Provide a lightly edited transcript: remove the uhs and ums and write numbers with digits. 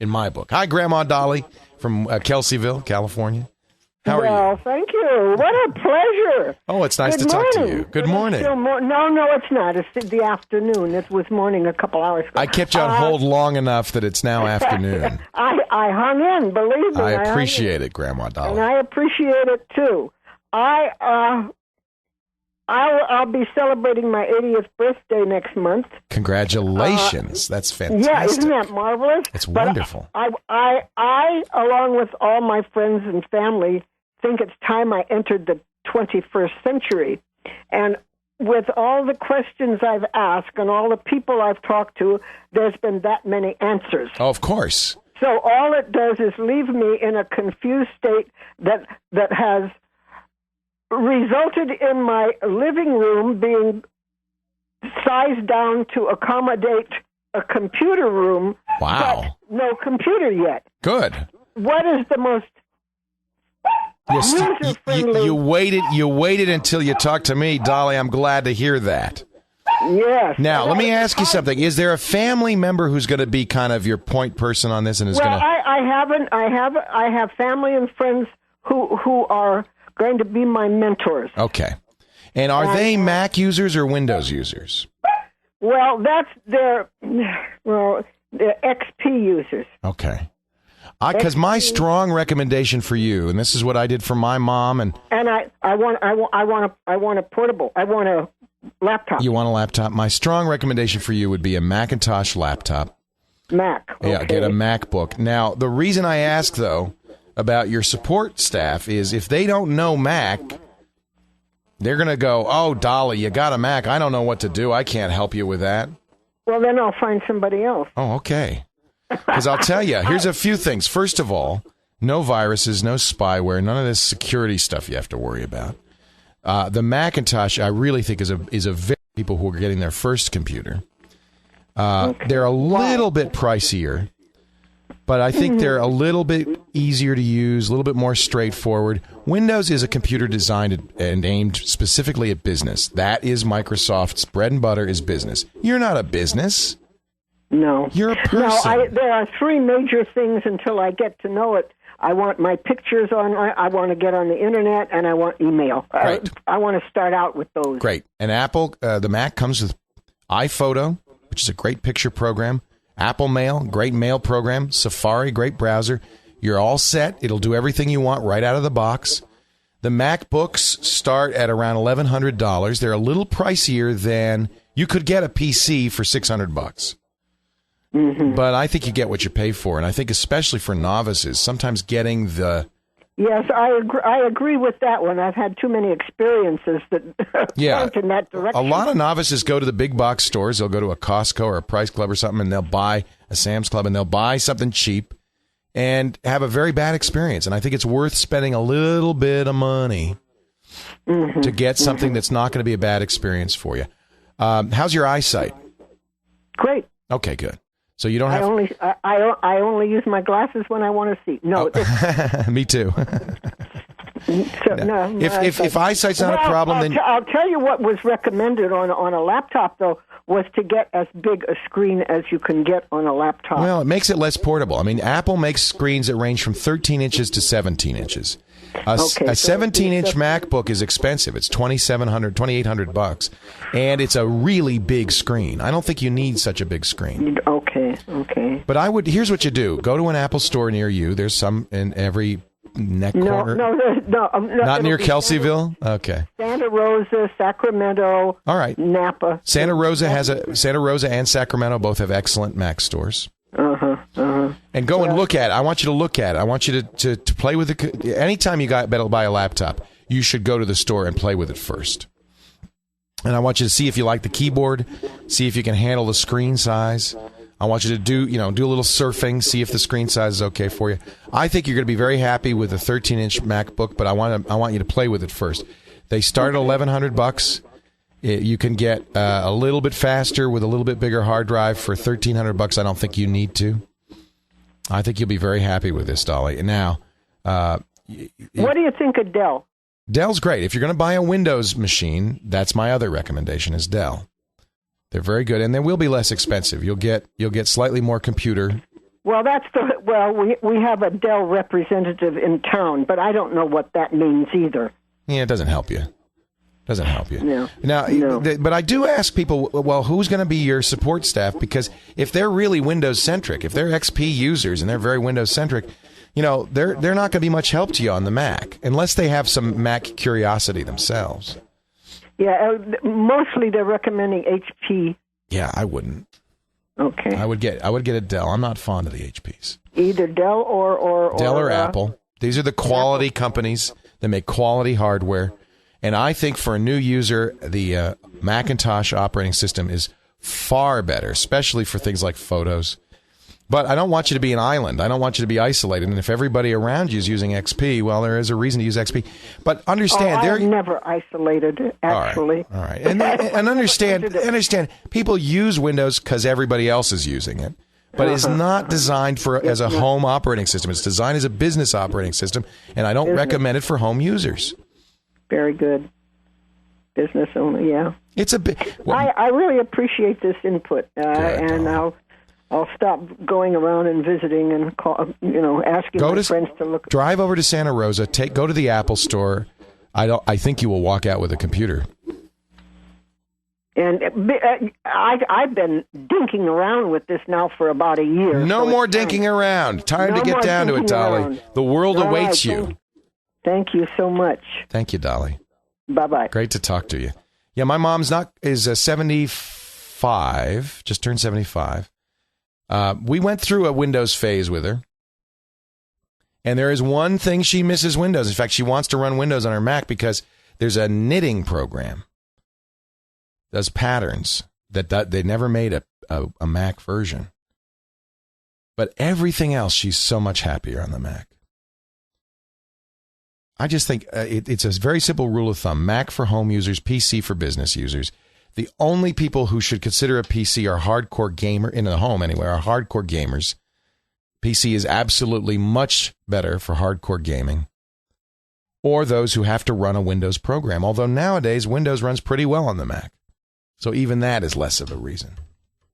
in my book. Hi, Grandma Dolly from Kelseyville, California. How are you? Well, thank you. What a pleasure. Oh, it's nice to talk to you. Good morning. No, it's not. It's the afternoon. It was morning a couple hours ago. I kept you on hold long enough that it's now afternoon. I hung in, believe me. I appreciate it, Grandma Dolly. And I appreciate it, too. I'll be celebrating my 80th birthday next month. Congratulations. That's fantastic. Yeah, isn't that marvelous? It's wonderful. But I, along with all my friends and family, think it's time I entered the 21st century. And with all the questions I've asked and all the people I've talked to, there's been that many answers. Oh, of course. So all it does is leave me in a confused state that has resulted in my living room being sized down to accommodate a computer room. Wow. But no computer yet. Good. What is the most user-friendly? You waited until you talked to me, Dolly. I'm glad to hear that. Yes. Now, let me ask you something. Is there a family member who's going to be kind of your point person on this and is going to... I have family and friends who are going to be my mentors. Okay. And are they Mac users or Windows users? Well, they're XP users. Okay. Because my strong recommendation for you, and this is what I did for my mom, and I want a portable. I want a laptop. You want a laptop? My strong recommendation for you would be a Macintosh laptop. Mac. Okay. Yeah, get a MacBook. Now, the reason I ask though about your support staff is if they don't know Mac, they're going to go, "Oh, Dolly, you got a Mac. I don't know what to do. I can't help you with that." Well, then I'll find somebody else. Oh, okay. Because I'll tell you, here's a few things. First of all, no viruses, no spyware, none of this security stuff you have to worry about. The Macintosh, I really think, is a very people who are getting their first computer. They're a little bit pricier, but I think they're a little bit easier to use, a little bit more straightforward. Windows is a computer designed and aimed specifically at business. That is Microsoft's bread and butter is business. You're not a business. No. You're a person. No, there are three major things until I get to know it. I want my pictures on, I want to get on the internet, and I want email. Great. I want to start out with those. Great. And Apple, the Mac comes with iPhoto, which is a great picture program. Apple Mail, great mail program. Safari, great browser. You're all set. It'll do everything you want right out of the box. The MacBooks start at around $1,100. They're a little pricier than you could get a PC for $600. Mm-hmm. But I think you get what you pay for, and I think especially for novices, sometimes getting the... Yes, I agree with that one. I've had too many experiences that point in that direction. A lot of novices go to the big box stores. They'll go to a Costco or a Price Club or something, and they'll buy a Sam's Club, and they'll buy something cheap and have a very bad experience. And I think it's worth spending a little bit of money to get something that's not going to be a bad experience for you. How's your eyesight? Great. Okay, good. So you don't have. I only use my glasses when I want to see. No, me too. No. If eyesight's not a problem, then I'll tell you what was recommended on a laptop though was to get as big a screen as you can get on a laptop. Well, it makes it less portable. I mean, Apple makes screens that range from 13 inches to 17 inches. A 17-inch MacBook is expensive. It's $2,800, and it's a really big screen. I don't think you need such a big screen. Okay. But here's what you do. Go to an Apple store near you. There's some in every corner. No. Not near Kelseyville? Okay. Santa Rosa, Sacramento. All right. Napa. Santa Rosa and Sacramento both have excellent Mac stores. And go and look at it. I want you to look at it. I want you to play with it. Anytime you buy a laptop, you should go to the store and play with it first. And I want you to see if you like the keyboard, see if you can handle the screen size. I want you to do a little surfing, see if the screen size is okay for you. I think you're going to be very happy with a 13-inch MacBook, but I want you to play with it first. They start at $1,100. You can get a little bit faster with a little bit bigger hard drive for $1,300. I don't think you need to. I think you'll be very happy with this, Dolly. And now, what do you think of Dell? Dell's great. If you're going to buy a Windows machine, that's my other recommendation is Dell. They're very good, and they will be less expensive. You'll get slightly more computer Well, we have a Dell representative in town, but I don't know what that means either. Yeah, it doesn't help you. Doesn't help you. No. Now, no. But I do ask people, well, who's going to be your support staff? Because if they're really Windows-centric, if they're XP users and they're very Windows-centric, you know, they're not going to be much help to you on the Mac, unless they have some Mac curiosity themselves. Yeah, mostly they're recommending HP. Yeah, I wouldn't. Okay. I would get a Dell. I'm not fond of the HPs. Either Dell or Dell or Apple. These are the quality companies that make quality hardware. And I think for a new user, the Macintosh operating system is far better, especially for things like photos. But I don't want you to be an island. I don't want you to be isolated. And if everybody around you is using XP, well, there is a reason to use XP. But understand, I've never isolated, actually. All right. And understand, people use Windows because everybody else is using it. But it's not designed as a home operating system. It's designed as a business operating system, and I don't recommend it for home users. Very good. Business only, yeah. It's a bit. I really appreciate this input, and I'll stop going around and visiting and asking my friends to look. Drive over to Santa Rosa. Go to the Apple store. I think you will walk out with a computer. And I've been dinking around with this now for about a year. No more dinking around. Time to get down to it, Dolly. The world awaits you. Thank you so much. Thank you, Dolly. Bye-bye. Great to talk to you. Yeah, my mom's is 75, just turned 75. We went through a Windows phase with her. And there is one thing she misses Windows. In fact, she wants to run Windows on her Mac because there's a knitting program. Does patterns that they never made a Mac version. But everything else, she's so much happier on the Mac. I just think it's a very simple rule of thumb. Mac for home users, PC for business users. The only people who should consider a PC are hardcore gamer, in the home anyway, are hardcore gamers. PC is absolutely much better for hardcore gaming. Or those who have to run a Windows program. Although nowadays, Windows runs pretty well on the Mac. So even that is less of a reason.